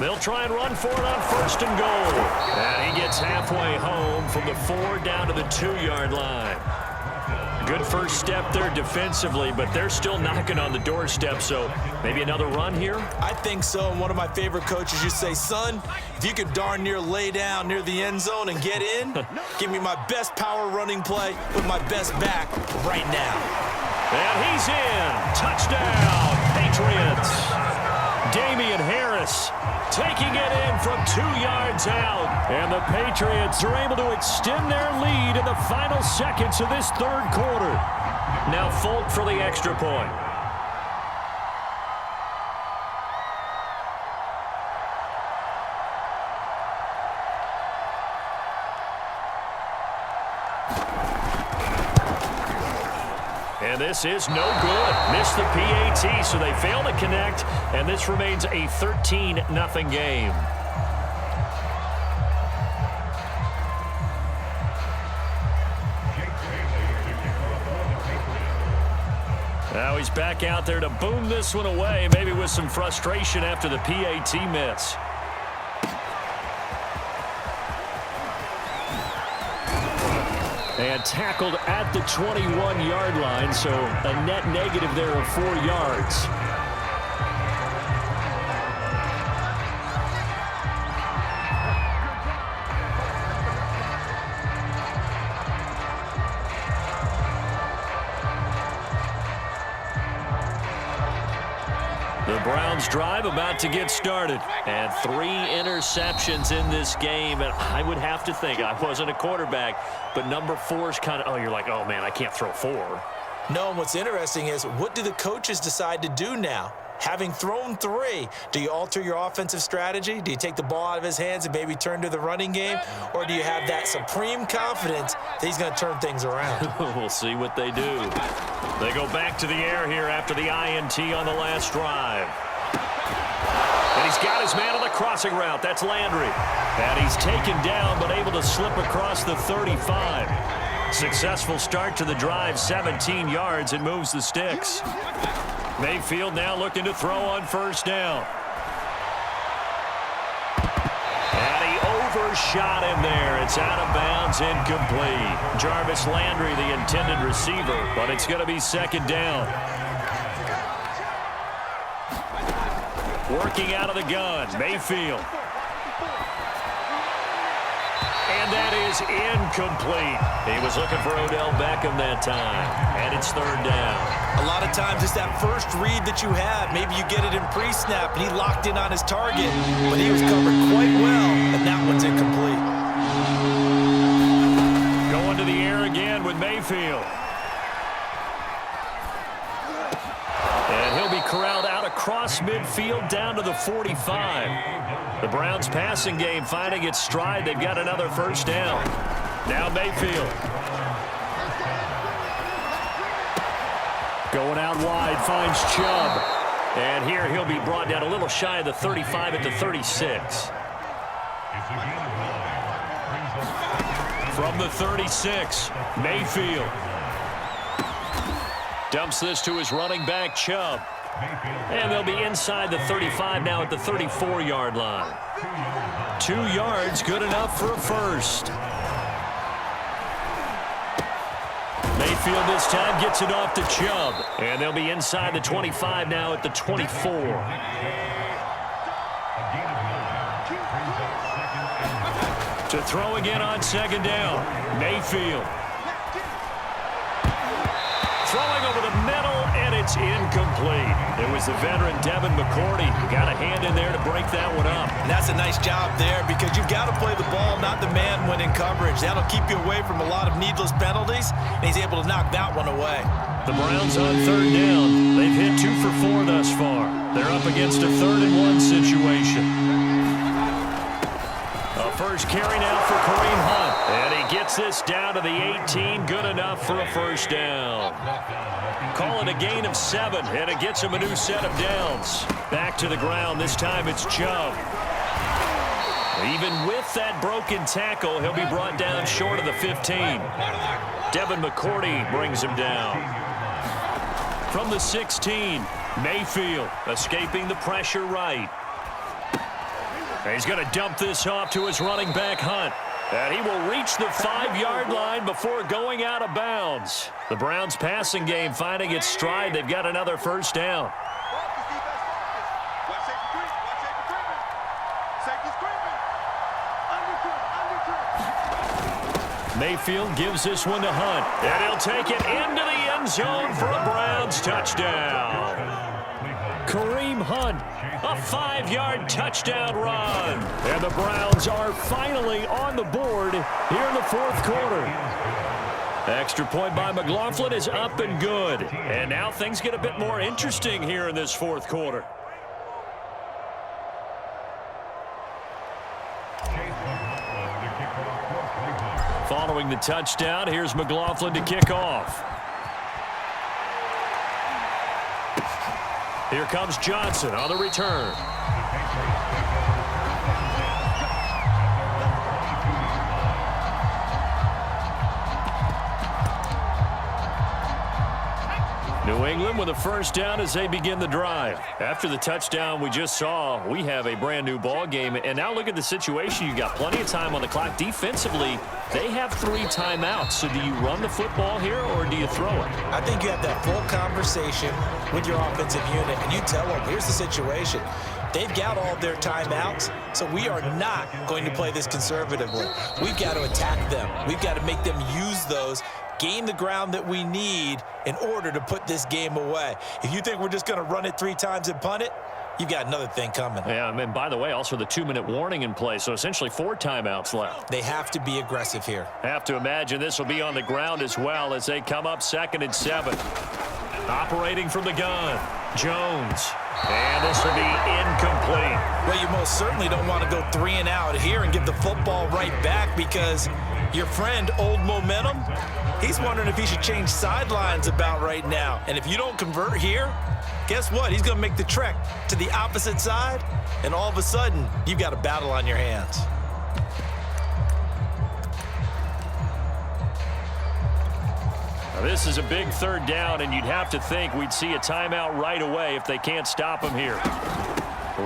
They'll try and run for it on 1st and goal. And he gets halfway home from the 4 down to the 2-yard line. Good first step there defensively, but they're still knocking on the doorstep, so maybe another run here? I think so, and one of my favorite coaches used to say, son, if you could darn near lay down near the end zone and get in, give me my best power running play with my best back right now. And he's in. Touchdown, Patriots. Damian Harris taking it in from 2 yards out. And the Patriots are able to extend their lead in the final seconds of this 3rd quarter. Now Folk for the extra point. And this is no good. Missed the PAT, so they fail to connect, and this remains a 13-0 game. Now he's back out there to boom this one away, maybe with some frustration after the PAT miss. And tackled at the 21-yard line, so a net negative there of 4 yards. The Browns drive about to get started. And 3 interceptions in this game. And I would have to think, I wasn't a quarterback, but number 4 is kind of, oh, you're like, oh, man, I can't throw 4. No, and what's interesting is, what do the coaches decide to do now? Having thrown 3, do you alter your offensive strategy? Do you take the ball out of his hands and maybe turn to the running game? Or do you have that supreme confidence that he's going to turn things around? We'll see what they do. They go back to the air here after the INT on the last drive. And he's got his man on the crossing route. That's Landry. And he's taken down but able to slip across the 35. Successful start to the drive, 17 yards, and moves the sticks. Mayfield now looking to throw on 1st down. And he overshot him there. It's out of bounds, incomplete. Jarvis Landry, the intended receiver, but it's going to be 2nd down. Working out of the gun, Mayfield. And that is incomplete. He was looking for Odell Beckham that time. And it's 3rd down. A lot of times it's that first read that you have. Maybe you get it in pre-snap, and he locked in on his target, but he was covered quite well, and that one's incomplete. Going to the air again with Mayfield. And he'll be corralled out across midfield down to the 45. The Browns passing game finding its stride. They've got another 1st down. Now Mayfield. Going out wide, finds Chubb. And here he'll be brought down a little shy of the 35 at the 36. From the 36, Mayfield. Dumps this to his running back, Chubb. And they'll be inside the 35 now at the 34-yard line. 2 yards, good enough for a 1st. Mayfield this time gets it off to Chubb. And they'll be inside the 25 now at the 24. To throw again on 2nd down, Mayfield. Throwing over the middle, and it's incomplete. It was the veteran Devin McCourty who got a hand in there to break that one up. And that's a nice job there, because you've got to play the ball, not the man when in coverage. That'll keep you away from a lot of needless penalties, and he's able to knock that one away. The Browns on 3rd down. They've hit 2 for 4 thus far. They're up against a 3rd and 1 situation. A first carry now for Kareem Hunt. And he gets this down to the 18. Good enough for a 1st down. Call it a gain of 7, and it gets him a new set of downs. Back to the ground. This time it's Chubb. Even with that broken tackle, he'll be brought down short of the 15. Devin McCourty brings him down. From the 16, Mayfield escaping the pressure right. He's going to dump this off to his running back, Hunt. And he will reach the 5-yard line before going out of bounds. The Browns passing game finding its stride. They've got another first down. Mayfield gives this one to Hunt. And he'll take it into the end zone for a Browns touchdown. Kareem Hunt, a 5-yard touchdown run. And the Browns are finally on the board here in the fourth quarter. Extra point by McLaughlin is up and good. And now things get a bit more interesting here in this fourth quarter. Following the touchdown, here's McLaughlin to kick off. Here comes Johnson on the return. New England with a first down as they begin the drive. After the touchdown we just saw, we have a brand new ball game. And now look at the situation. You've got plenty of time on the clock. Defensively, they have 3 timeouts. So do you run the football here or do you throw it? I think you have that full conversation with your offensive unit, and you tell them, here's the situation. They've got all their timeouts, so we are not going to play this conservatively. We've got to attack them. We've got to make them use those, gain the ground that we need in order to put this game away. If you think we're just going to run it 3 times and punt it, you've got another thing coming. Yeah, and by the way, also the 2-minute warning in place, so essentially 4 timeouts left. They have to be aggressive here. Have to imagine this will be on the ground as well as they come up 2nd and 7. Operating from the gun, Jones. And this will be incomplete. Well, you most certainly don't want to go 3 and out here and give the football right back, because your friend, Old Momentum, he's wondering if he should change sidelines about right now. And if you don't convert here, guess what? He's going to make the trek to the opposite side, and all of a sudden, you've got a battle on your hands. Now, this is a big 3rd down, and you'd have to think we'd see a timeout right away if they can't stop him here.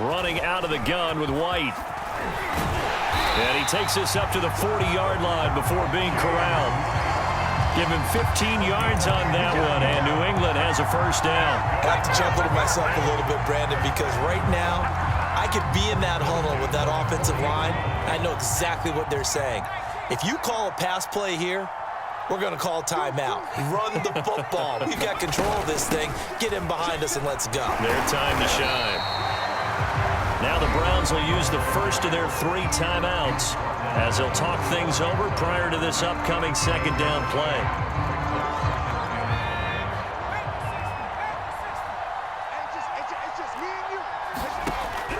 Running out of the gun with White. And he takes this up to the 40-yard line before being corralled. Give him 15 yards on that one, and New England has a first down. I have to chuckle to myself a little bit, Brandon, because right now I could be in that huddle with that offensive line. I know exactly what they're saying. If you call a pass play here, we're going to call timeout. Run the football. We've got control of this thing. Get in behind us and let's go. Their time to shine. Now the Browns will use the first of their 3 timeouts as they'll talk things over prior to this upcoming 2nd down play.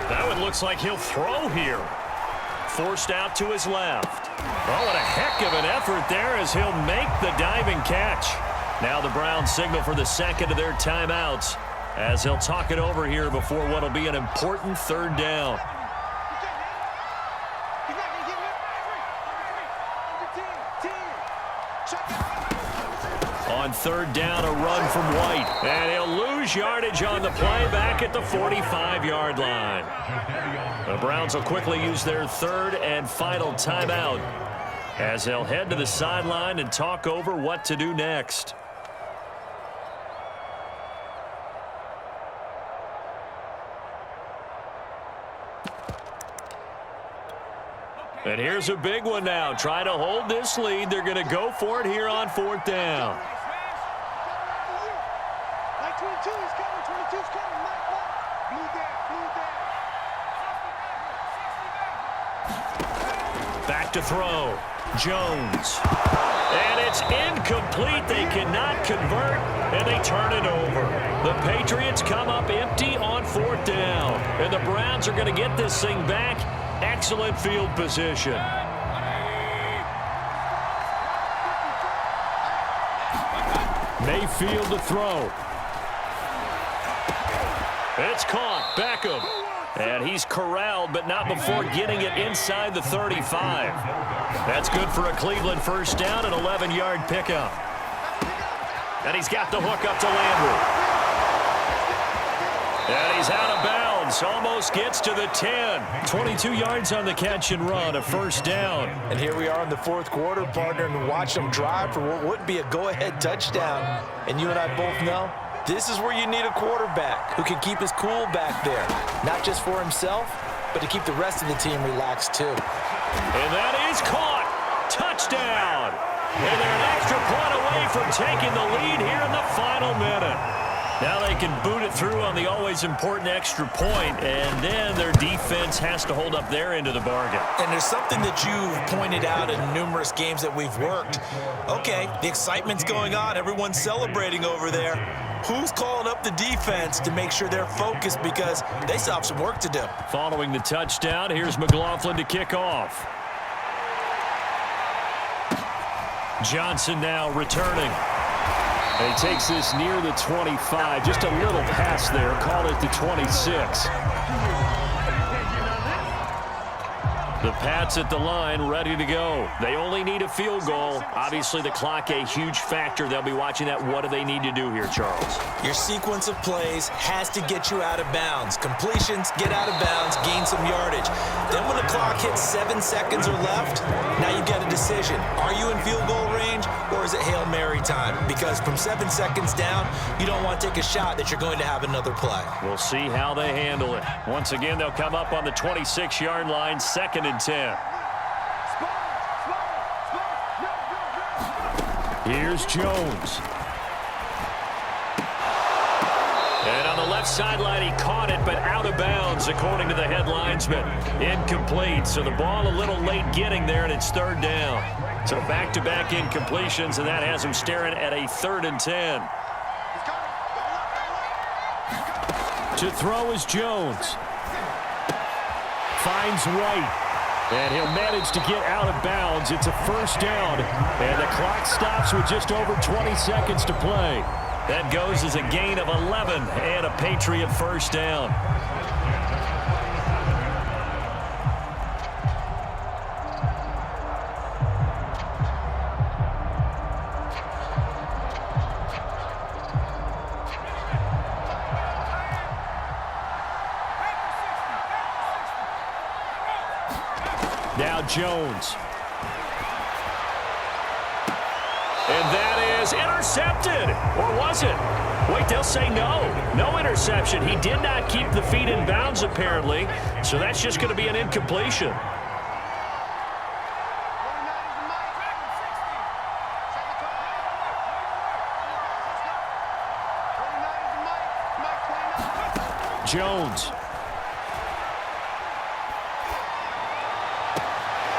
That one looks like he'll throw here. Forced out to his left. Oh, what a heck of an effort there as he'll make the diving catch. Now the Browns signal for the 2nd of their timeouts as they'll talk it over here before what will be an important 3rd down. On 3rd down, a run from White. And he'll lose yardage on the play back at the 45-yard line. The Browns will quickly use their 3rd and final timeout as they'll head to the sideline and talk over what to do next. And here's a big one now. Try to hold this lead. They're going to go for it here on 4th down. Back to throw. Jones. And it's incomplete. They cannot convert, and they turn it over. The Patriots come up empty on 4th down. And the Browns are going to get this thing back. Excellent field position. Mayfield to throw. It's caught. Beckham. And he's corralled, but not before getting it inside the 35. That's good for a Cleveland first down, an 11-yard pickup. And he's got the hook up to Landry. And he's out of bounds. Almost gets to the 10. 22 yards on the catch and run, a first down. And here we are in the fourth quarter, partner, and watch them drive for what would be a go-ahead touchdown. And you and I both know this is where you need a quarterback who can keep his cool back there, not just for himself, but to keep the rest of the team relaxed too. And that is caught. Touchdown. And they're an extra point away from taking the lead here in the final minute. Now they can boot it through on the always important extra point, and then their defense has to hold up their end of the bargain. And there's something that you've pointed out in numerous games that we've worked. Okay, the excitement's going on. Everyone's celebrating over there. Who's calling up the defense to make sure they're focused because they still have some work to do? Following the touchdown, here's McLaughlin to kick off. Johnson now returning. And he takes this near the 25. Just a little pass there. Call it the 26. The Pats at the line, ready to go. They only need a field goal. Obviously, the clock a huge factor. They'll be watching that. What do they need to do here, Charles? Your sequence of plays has to get you out of bounds. Completions, get out of bounds, gain some yardage. Then when the clock hits 7 seconds or left, now you get a decision. Are you in field goal range, or is it Hail Mary time? Because from 7 seconds down, you don't want to take a shot that you're going to have another play. We'll see how they handle it. Once again, they'll come up on the 26-yard line, 2nd and 10. Here's Jones. And on the left sideline, he caught it, but out of bounds, according to the head linesman. Incomplete, so the ball a little late getting there, and it's 3rd down. So back-to-back incompletions, and that has him staring at a 3rd and 10. To throw is Jones. Finds White. And he'll manage to get out of bounds. It's a first down. And the clock stops with just over 20 seconds to play. That goes as a gain of 11 and a Patriot first down. Now Jones. And that is intercepted. Or was it? Wait, they'll say no. No interception. He did not keep the feet in bounds, apparently. So that's just going to be an incompletion. Jones.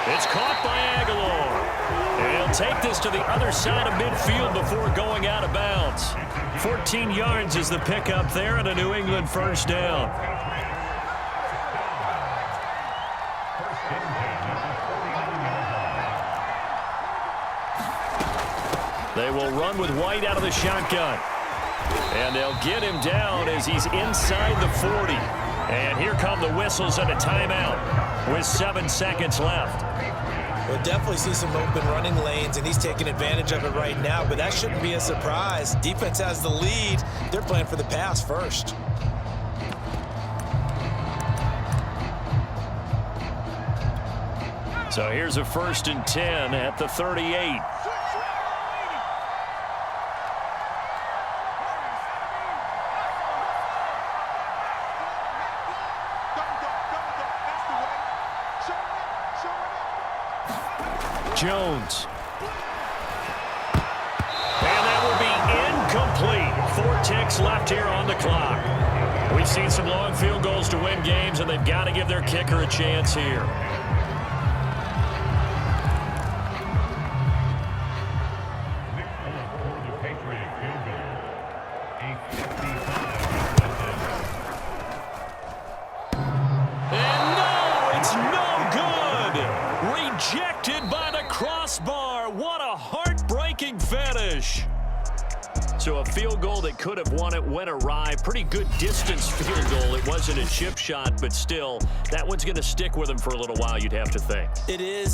It's caught by Aguilar. And he'll take this to the other side of midfield before going out of bounds. 14 yards is the pickup there and a New England first down. They will run with White out of the shotgun. And they'll get him down as he's inside the 40. And here come the whistles and a timeout with 7 seconds left. We'll definitely see some open running lanes, and he's taking advantage of it right now, but that shouldn't be a surprise. Defense has the lead. They're playing for the pass first. So here's a 1st and 10 at the 38. Jones. And that will be incomplete. 4 ticks left here on the clock. We've seen some long field goals to win games, and they've got to give their kicker a chance here. And no, it's no good. Rejected by the crossbar. What a heartbreaking finish. So a field goal that could have won it went awry. Pretty good distance field goal. It wasn't a chip shot, but still, that one's going to stick with him for a little while, you'd have to think. It is.